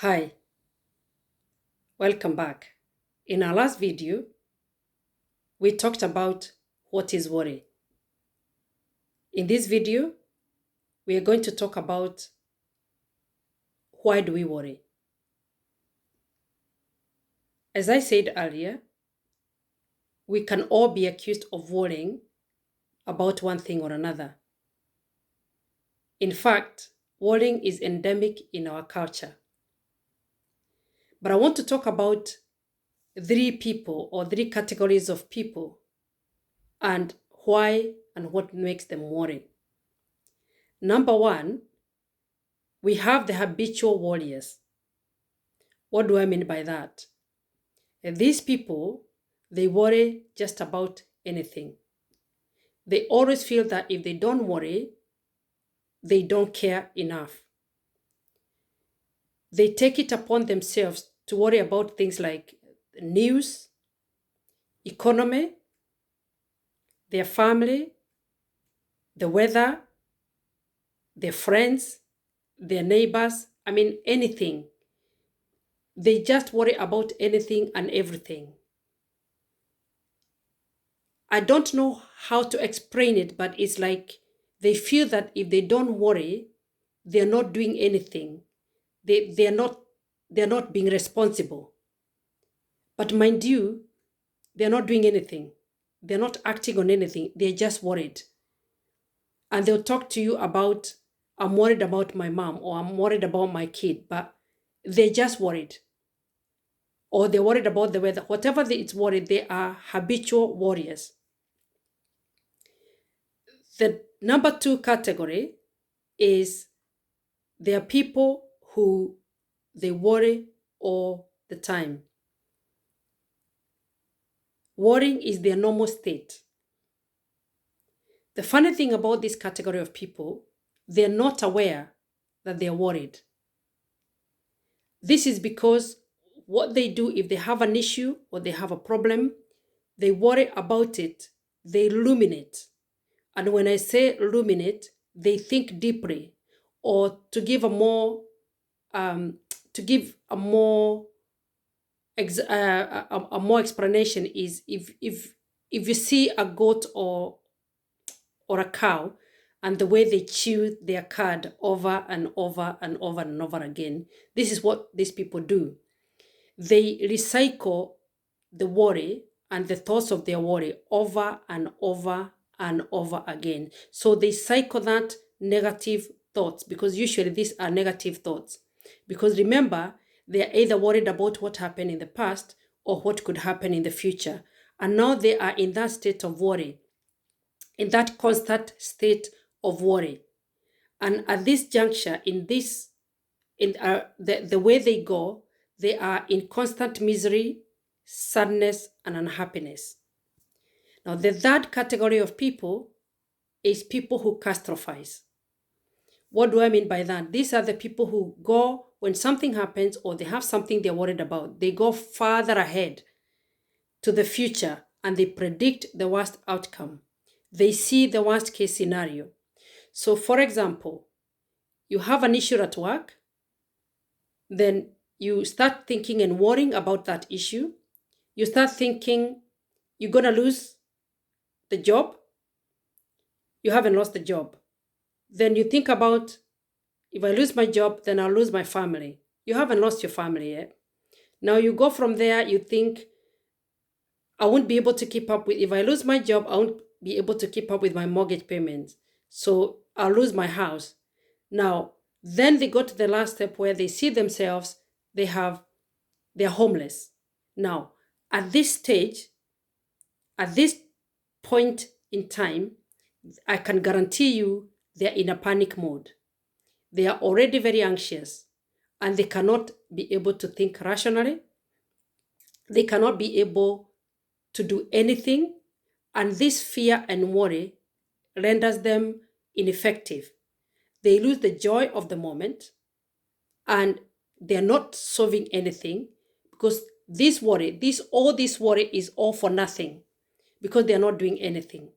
Hi, welcome back. In our last video, we talked about what is worry. In this video, we are going to talk about why do we worry. As I said earlier, we can all be accused of worrying about one thing or another. In fact, worrying is endemic in our culture. But I want to talk about three people or three categories of people and why and what makes them worry. Number one, we have the habitual warriors. What do I mean by that? These people, they worry just about anything. They always feel that if they don't worry, they don't care enough. They take it upon themselves to worry about things like news, economy, their family, the weather, their friends, their neighbors. I mean, anything. They just worry about anything and everything. I don't know how to explain it, but it's like they feel that if they don't worry, they're not doing anything. They're not being responsible. But mind you, they're not doing anything. They're not acting on anything. They're just worried. And they'll talk to you about, I'm worried about my mom or I'm worried about my kid, but they're just worried. Or they're worried about the weather. Whatever it's worried, they are habitual warriors. The number two category is there are people who they worry all the time. Worrying is their normal state. The funny thing about this category of people, they're not aware that they're worried. This is because what they do, if they have an issue or they have a problem, they worry about it, they ruminate. And when I say ruminate, they think deeply. Or to give a more explanation is if you see a goat or a cow and the way they chew their cud over and over and over and over again, this is what these people do. They recycle the worry and the thoughts of their worry over and over and over again. So they cycle that negative thoughts, because usually these are negative thoughts. Because remember, they are either worried about what happened in the past or what could happen in the future. And now they are in that state of worry, in that constant state of worry. And at this juncture, the way they go, they are in constant misery, sadness, and unhappiness. Now, the third category of people is people who catastrophize. What do I mean by that? These are the people who go, when something happens or they have something they're worried about, they go farther ahead to the future and they predict the worst outcome. They see the worst case scenario. So, for example, you have an issue at work, then you start thinking and worrying about that issue. You start thinking you're going to lose the job. You haven't lost the job. Then you think about, if I lose my job, then I'll lose my family. You haven't lost your family yet. Now you go from there, you think, I won't be able to keep up with, if I lose my job, I won't be able to keep up with my mortgage payments. So I'll lose my house. Now, then they go to the last step where they see themselves, they're homeless. Now, at this stage, at this point in time, I can guarantee you they're in a panic mode. They are already very anxious and they cannot be able to think rationally. They cannot be able to do anything. And this fear and worry renders them ineffective. They lose the joy of the moment and they're not solving anything, because all this worry is all for nothing, because they're not doing anything.